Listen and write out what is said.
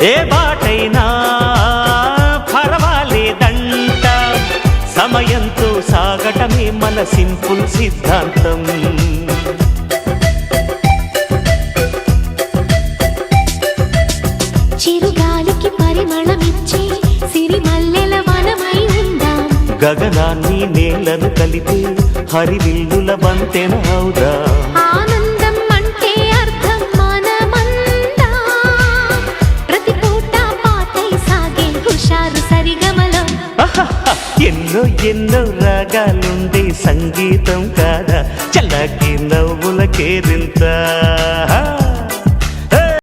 ఏ బాటైనా పర్వాలేదంట, సమయంతో సాగటమే మన సింపుల్ సిద్ధాంతం. చిరుగాలికి పరిమళమిచ్చే సిరిమల్లెల వనమై ఉందాం, గగనాన్ని నేలను కలిపే హరివిల్లుల బంతెన అవుదాం. ఆనందం అంటే అర్థం మనమందా, ప్రతి పూట పాటై సాగే హుషారు సరిగమలో. ఎన్నో ఎన్నో రాగాలుండే సంగీతం కాదా, చల్లకి నవ్వుల కేరింత.